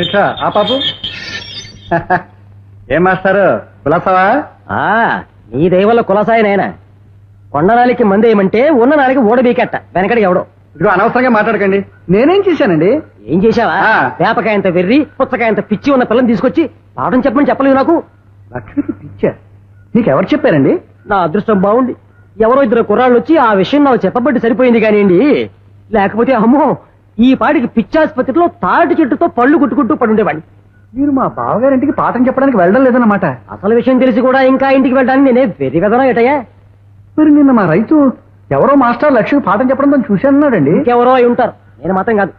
Rickshaw ఆ పాపు ఏం మాస్టారు కులాసావా? నీ దయవల్ల కులసాయి నాయన. కొండనాలికి మంది ఏమంటే ఉన్న నాలికి ఓడబీకెట్ట వెనకడికి ఎవడో. ఇదిగో అనవసరంగా మాట్లాడకండి. నేనేం చేశానండి? ఏం చేశావా? వేపకాయంత వెర్రి పుచ్చకాయంత పిచ్చి ఉన్న పిల్లని తీసుకొచ్చి పాఠం చెప్పమని చెప్పలేదు నాకు. లక్ష్మికి పిచ్చా? నీకెవరు చెప్పారండి? నా అదృష్టం బాగుంది, ఎవరో ఇద్దరు కుర్రాళ్ళు వచ్చి ఆ విషయం నాకు చెప్పబట్టి సరిపోయింది కానివ్వండి. లేకపోతే అమ్మో ఈ పాటికి పిచ్చాసుపత్రిలో తాటి చెట్టుతో పళ్ళు కుట్టుకుంటూ పడుండేవాడిని. మీరు మా బావగారింటికి పాఠం చెప్పడానికి వెళ్ళడం లేదన్నమాట. అసలు విషయం తెలిసి కూడా ఇంకా ఇంటికి వెళ్ళడానికి నేనే వెర్రి కదనా ఏటయ్యా? మరి నిన్న మా రైతు ఎవరో మాస్టర్ లక్ష్మికి పాఠం చెప్పడం తను చూశానన్నాడండి. ఇంకెవరో అయి ఉంటారు, నేను మాత్రం కాదు.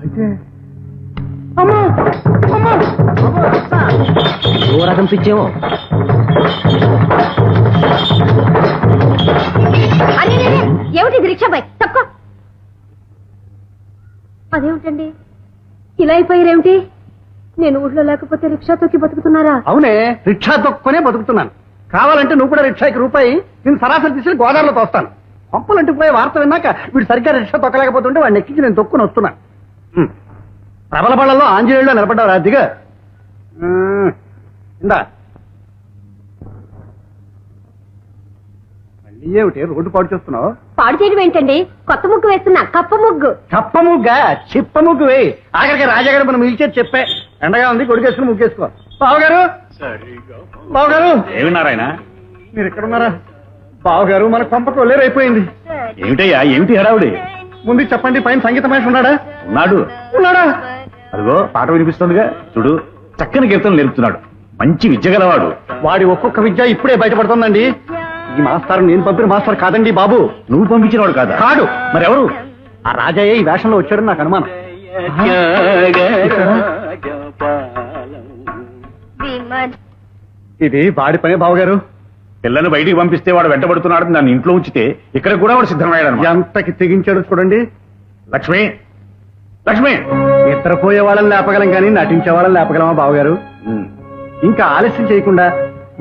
అయితే ఓ రకం పిచ్చేమో. ఏమిటి రిక్షాబాయ్ తక్కువ? అదేమిటండి ఇలా అయిపోయారేమిటి? నేను ఊళ్ళో లేకపోతే రిక్షా తొక్కి బతుకుతున్నారా? అవునే, రిక్షా తొక్కునే బతుకుతున్నాను. కావాలంటే నువ్వు కూడా రిక్షాకి రూపాయి నేను సరాసరి తీసుకుని గోదావరిలో తోస్తాను. పంపులంటే పోయే వార్త విన్నాక వీడు సరిగ్గా రిక్షా తొక్కలేకపోతుంటే వాడిని ఎక్కించి నేను తొక్కుని వస్తున్నాను. ప్రబల బళ్ళలో ఆంజనేయుల్లో నిలబడ్డావు అదిగా. ఇందా మళ్ళీ ఏమిటి రోడ్డు పాడు చేస్తున్నావు? పాడు చేయడం ఏంటండి? కొత్త ముగ్గు వేస్తున్నా, కప్ప ముగ్గు. కప్ప ముగ్గా? చిప్ప ముగ్గు వేయి. ఆఖరికి రాజాగారు మనం మిగిల్చేది చెప్పే. ఎండగా ఉంది, కొడుకేసుకుని ముగ్గేసుకో. బావగారు, బావగారు. ఏమిన్నారాయన? మీరు ఇక్కడ ఉన్నారా? బావగారు మన కొంపకు ఒళ్ళేరైపోయింది. ఏమిటయ్యా, ఏమిటి హడావుడి? ముందు చెప్పండి, పైన సంగీత మనిషి ఉన్నాడా? ఉన్నాడా? అదిగో పాట వినిపిస్తుందిగా, చూడు. చక్కని కీర్తనలు నేర్పుతున్నాడు, మంచి విద్య గలవాడు. వాడి ఒక్కొక్క విద్య ఇప్పుడే బయటపడుతుందండి. ఈ మాస్టర్ నేను పంపిన మాస్టర్ కాదండి బాబు. నువ్వు పంపించినవాడు కాదా? కాదు. మరెవరు? ఆ రాజయ్య ఈ వేషంలో వచ్చాడని నాకు అనుమానం. ఇది వాడి పనే బావగారు. పిల్లని బయటికి పంపిస్తే వాడు వెంటబడుతున్నాడు, నన్ను ఇంట్లో ఉంచితే ఇక్కడ కూడా వాడు సిద్ధమయ్యాడు. ఎంతకి తెగించాడు చూడండి. లక్ష్మి, లక్ష్మి. నిద్రపోయే వాళ్ళని లేపగలం కానీ నటించే వాళ్ళని లేపగలమా బావగారు? ఇంకా ఆలస్యం చేయకుండా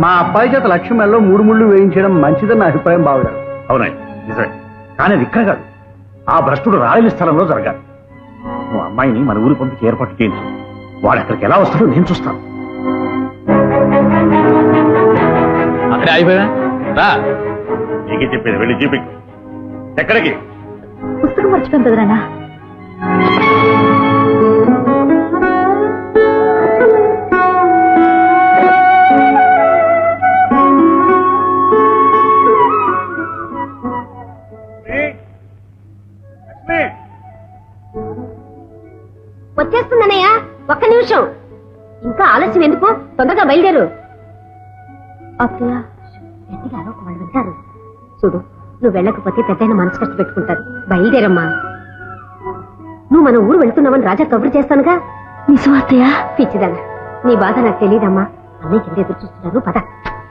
మా అబ్బాయి చేత లక్ష్మి మెల్లో 3 ముళ్ళు వేయించడం మంచిదని నా అభిప్రాయం బావగారు. అవునాయి, నిజమే. కానీ అది ఇక్కడ కాదు, ఆ భ్రష్టుడు రాయల స్థలంలో జరగాలి. నువ్వు అమ్మాయిని మన ఊరు పంపించి ఏర్పాటు చేయించు. వాడు అక్కడికి ఎలా వస్తాడో నేను చూస్తాను. అక్కడే అయిపోయా రా. నీకే చెప్పేది, వెళ్ళి జీపి. ఎక్కడికి? పుస్తకం మర్చిపోయింది కదరా. వచ్చేస్తుందన్నయ్యా, ఒక్క నిమిషం. ఇంకా ఆలస్యం ఎందుకు? తొందరగా బయలుదేరు. అత్తయ్య గట్టిగా అరవకు, వాళ్ళు వింటారు. చూడు, నువ్వు వెళ్ళకపోతే పెద్దయిన మనసు కష్టపెట్టుకుంటారు. బయలుదేరమ్మా. నువ్వు మన ఊరు వెళ్తున్నావని రాజా కబురు చేస్తానుగా. నిజం అత్తయ్య? పిచ్చిదానా, నీ బాధ నాకు తెలియదమ్మా. అన్నయ్య కింద ఎదురు చూస్తున్నారు. పద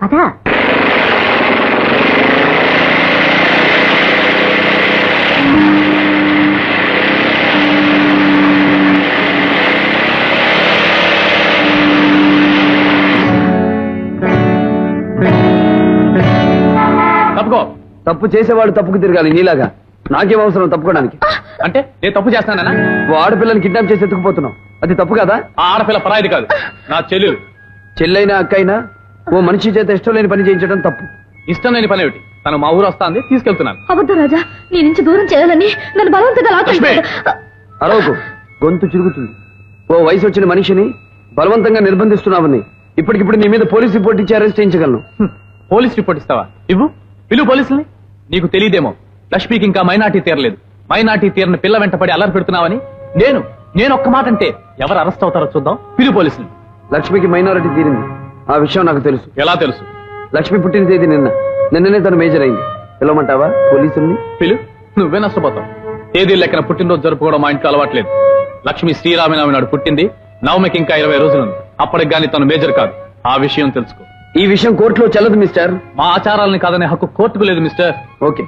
పద. తప్పు చేసేవాడు తప్పుకు తిరగాలి, నీలాగా. నాకేం అవసరం తప్పుకోవడానికి? అంటే నేను తప్పు చేస్తానా? ఓ ఆడపిల్లని కిడ్నాప్ చేసి ఎత్తుకుపోతున్నావు, అది తప్పు కదా? ఆ ఆడపిల్ల పరాయిది కాదు, నా చెల్లెలు. చెల్లైనా అక్కైనా ఓ మనిషి చేత ఇష్టం లేని పని చేయించడం తప్పు. ఇష్టం లేని పని ఏమిటి? తను మా ఊరు వస్తాంది, తీసుకెళ్తున్నాను. అబద్ధం రాజా, నీ నుంచి దూరం చేయాలని నన్ను బలవంతంగా లాక్కుంటున్నాడు. అరవకు, గొంతు చిరుగుతుంది. ఓ వయసు వచ్చిన మనిషిని బలవంతంగా నిర్బంధిస్తున్నావని ఇప్పటికిప్పుడు నీ మీద పోలీస్ రిపోర్ట్ ఇచ్చి అరెస్ట్ చేయించగలను. పోలీస్ రిపోర్ట్ ఇస్తావా? ఇవ్వు, పిలువు పోలీసుల్ని. నీకు తెలియదేమో, లక్ష్మికి ఇంకా మైనార్టీ తీరలేదు. మైనార్టీ తీరని పిల్ల వెంటపడి అల్లరి పెడుతున్నావని నేను ఒక్క మాట అంటే ఎవరు అరెస్ట్ అవుతారో చూద్దాం. పిలువు పోలీసుల్ని. లక్ష్మికి మైనారిటీ తీరింది, ఆ విషయం నాకు తెలుసు. ఎలా తెలుసు? లక్ష్మి పుట్టిన తేదీ నిన్ననే తను మేజర్ అయింది. పిలవమంటావా పోలీసుల్ని? పిలు, నువ్వే నష్టపోతావు. తేదీ లెక్కన పుట్టినరోజు జరుపుకోవడం మా ఇంట్లో అలవాట్లేదు. లక్ష్మి శ్రీరామనవమి నాడు పుట్టింది. నవమికి ఇంకా 20 రోజులుంది. అప్పటికి గానీ తను మేజర్ కాదు. ఆ విషయం తెలుసుకో. ఈ విషయం కోర్టులో చెల్లదు మిస్టర్. మా ఆచారాలని కాదనే హక్కు కోర్టుకు లేదు మిస్టర్. ఓకే,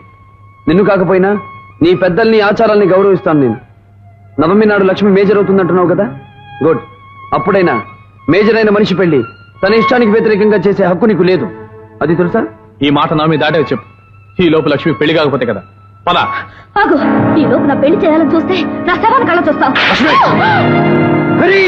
నిన్ను కాకపోయినా నీ పెద్దల్ని ఆచారాల్ని గౌరవిస్తాను నేను. నవమి నాడు లక్ష్మి మేజర్ అవుతుందంటున్నావు కదా, గుడ్. అప్పుడైనా మేజర్ అయిన మనిషి పెళ్లి తన ఇష్టానికి వ్యతిరేకంగా చేసే హక్కు నీకు లేదు, అది తెలుసా? ఈ మాట నవమి దాటే చెప్పు. ఈ లోపు లక్ష్మి పెళ్లి కాకపోతే కదా. పద. ఆగు, ఈ లోపు నా పెళ్లి చేయాలని చూస్తే నా శవాన్ని కళ్ళ చూస్తావు. హరి!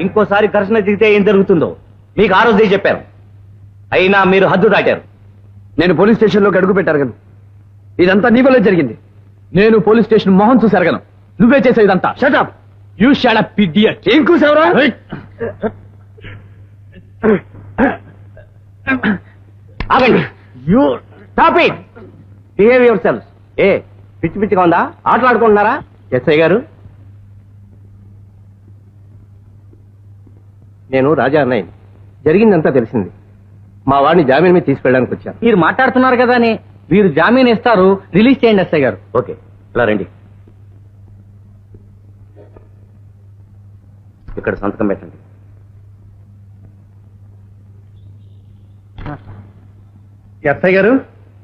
ఇంకోసారి ఘర్షణ దిగితే ఏం జరుగుతుందో మీకు ఆ రోజే చెప్పారు. అయినా మీరు హద్దు దాటారు. నేను పోలీస్ స్టేషన్లోకి అడుగు పెట్టారు కదా, ఇదంతా నీ వల్లే జరిగింది. నేను పోలీస్ స్టేషన్ మొహం చూసి అరగను. నువ్వే చేసావు ఇదంతా. Shut up! You shut up idiot. ఏం కూసావురా? ఆగండి. You stop it. Behave yourself. ఏ పిచ్చి పిచ్చిగా ఉందా? ఆటలాడుకుంటున్నారా? ఎస్ఐ గారు, నేను రాజా అన్నయ్య. జరిగిందంతా తెలిసింది. మా వాడిని జామీన్ మీద తీసుకెళ్ళడానికి వచ్చాను. మీరు మాట్లాడుతున్నారు కదా అని వీరు జామీన్ ఇస్తారు, రిలీజ్ చేయండి ఎస్ఐ గారు. ఓకే, ఇలా రండి. ఇక్కడ సంతకం పెట్టండి. ఎస్ఐ గారు,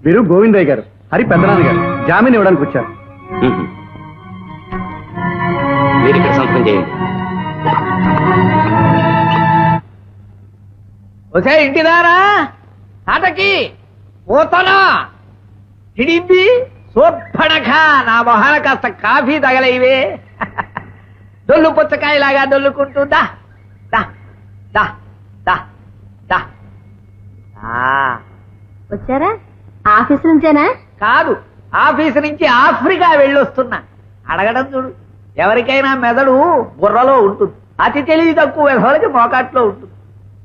వీరు గోవిందయ్య గారు, హరి పెద్దనాన్న గారు జామీన్ ఇవ్వడానికి వచ్చారు. మీరు ఇక్కడ సంతకం చేయండి. ఒసే ఇంటిదారా ఆటకి పోతానా హిడింది సోర్పడక నా మొహాన కాస్త కాఫీ తగలేవే. డొల్లు పుచ్చకాయలాగా డొల్లుకుంటుందా. దా దా దా దా. వచ్చారా? ఆఫీస్ నుంచేనా? కాదు, ఆఫీసు నుంచి ఆఫ్రికా వెళ్ళొస్తున్నా. అడగడం చూడు, ఎవరికైనా మెదడు బుర్రలో ఉంటుంది, అతి తెలివి తక్కువ వెధవలకి మోకాట్లో ఉంటుంది.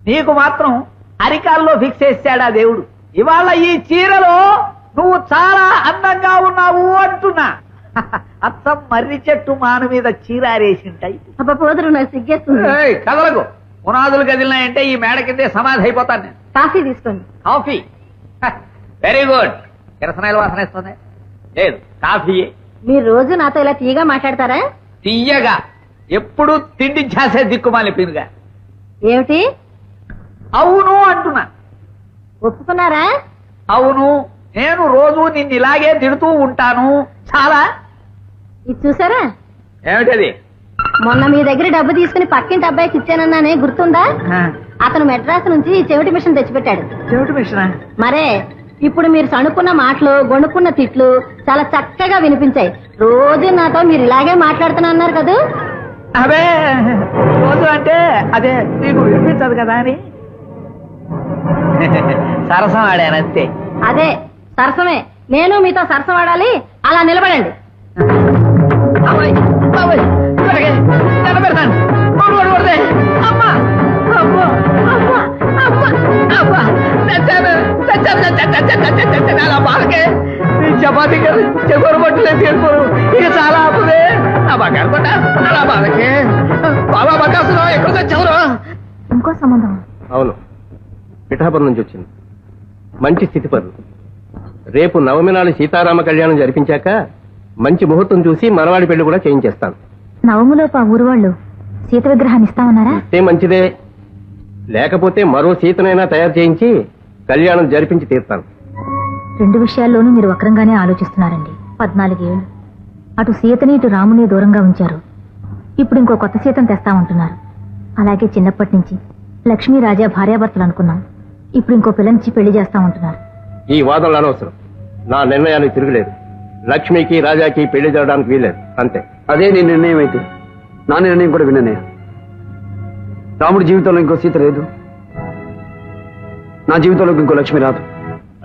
నీకు మాత్రం అరికాల్లో ఫిక్స్ చేశాడా దేవుడు. ఇవాళ ఈ చీరలో నువ్వు చాలా అందంగా ఉన్నావు అంటున్నా. అచ్చం మర్రి చెట్టు మాను మీద చీరారేసింటాయి. అబ్బా పోదురు, నాకు సిగ్గేస్తుంది. కదలకు పునాదులు కదిలినాయంటే ఈ మేడ కిందే సమాధి అయిపోతాను నేను. కాఫీ తీసుకోండి. Coffee very good. కిరసనాయలు వాసన ఇస్తుంది. లేదు, కాఫీ మీరు రోజు నాతో ఇలా తీయగా మాట్లాడతారా? తీయగా ఎప్పుడు తిండి చేసే దిక్కుమాలి పినుగా. ఏమిటి? అవును అంటున్నా. ఒప్పుకున్నారా? అవును, నేను రోజు నిన్ను ఇలాగే తిడుతూ ఉంటాను. చాలా. ఇది చూసారా? ఏమిటది? మొన్న మీ దగ్గర డబ్బు తీసుకుని పక్కింటి అబ్బాయికి ఇచ్చానన్నానే, గుర్తుందా? అతను మెడ్రాస్ నుంచి చెవిటి మిషన్ తెచ్చిపెట్టాడు. చెవిటి మిషనా? మరే ఇప్పుడు మీరు సణుకున్న మాటలు, గొణుకున్న తిట్లు చాలా చక్కగా వినిపించాయి. రోజు నాతో మీరు ఇలాగే మాట్లాడుతున్నారు కదా. అవే రోజు అంటే అదే నీకు వినిపించదు కదా అని సరసం ఆడానంతే. అదే సరసమే. నేను మీతో సరసం ఆడాలి. అలా నిలబడండి. అమ్మాయి, అమ్మాయి, త్వరగా నిలబెడతాను. కొడకూడదే. అమ్మా, అమ్మా, అమ్మా, అమ్మా, అమ్మా. తెచ్చాను, తెచ్చాను, తెచ్చాను. అలా బాలకే నీ చపాతీ చెగోరు బట్టలే తీరుకోరు. ఇక చాలా ఆపుదే. నా బాగా అనుకుంటా. అలా బాలకే బాబా బకాసులో ఎక్కడ తెచ్చావురా? ఇంకో సంబంధం. అవును, పిఠాపురం నుంచి వచ్చింది. మంచి స్థితిపరులు. రేపు నవమి నాడు సీతారామ కళ్యాణం జరిపించాక మంచి ముహూర్తం చూసి మనవాడి పెళ్లి కూడా చేయించేస్తాను. నవములోపు ఆ ఊరు వాళ్ళు సీత విగ్రహాన్ని ఇస్తామన్నారా? ఇస్తే మంచిదే, లేకపోతే మరో సీతనైనా తయారు చేయించి కళ్యాణం జరిపించి తీరుతాను. 2 విషయాల్లోనూ మీరు వక్రంగానే ఆలోచిస్తున్నారండి. 14 ఏళ్ళు అటు సీతని ఇటు రాముని దూరంగా ఉంచారు. ఇప్పుడు ఇంకో కొత్త సీతను తెస్తామంటున్నారు. అలాగే చిన్నప్పటి నుంచి లక్ష్మీ రాజా భార్యాభర్తలు అనుకున్నాం. ఇప్పుడు ఇంకో పిల్లనిచ్చి పెళ్లి చేస్తామంటున్నారు. ఈ వాదనలు అనవసరం. నా నిర్ణయానికి తిరుగులేదు. లక్ష్మికి రాజాకి పెళ్లి జరగడానికి వీల్లేదు, అంతే. అదే నీ నిర్ణయం అయితే నా నిర్ణయం కూడా విననే. రాముడి జీవితంలో ఇంకో సీత లేదు, నా జీవితంలోకి ఇంకో లక్ష్మి రాదు.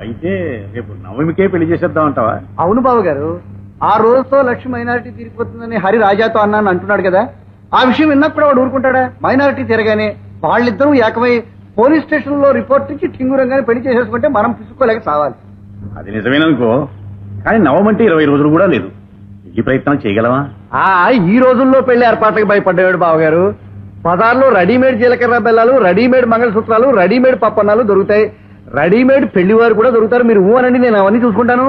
అయితే రేపు నవమికే పెళ్లి చేసేద్దాం అంటావా? అవును బాబు గారు, ఆ రోజుతో లక్ష్మి మైనారిటీ తీరిపోతుందని హరి రాజాతో అన్నాను అంటున్నాడు కదా. ఆ విషయం విన్నా కూడా వాడు ఊరుకుంటాడా? మైనారిటీ తిరగానే వాళ్ళిద్దరూ ఏకమై పోలీస్ స్టేషన్ లో రిపోర్ట్ ఇచ్చి ఠింగురంగానే పెళ్లి చేసేసుకుంటే మనం పిసుకోలేక సావాలి. అది నిజమేననుకో, కానీ నవమంటే 20 రోజులు కూడా లేదు. ఈ ప్రయత్నం చేయగలవా? ఈ రోజుల్లో పెళ్లి ఏర్పాట్లకు భయపడ్డాడు బావగారు. బజార్లో రెడీమేడ్ జీలకర్ర బెల్లాలు, రెడీమేడ్ మంగళసూత్రాలు, రెడీమేడ్ పప్పన్నాలు దొరుకుతాయి. రెడీమేడ్ పెళ్లి వారు కూడా దొరుకుతారు. మీరు అనండి, నేను అవన్నీ చూసుకుంటాను.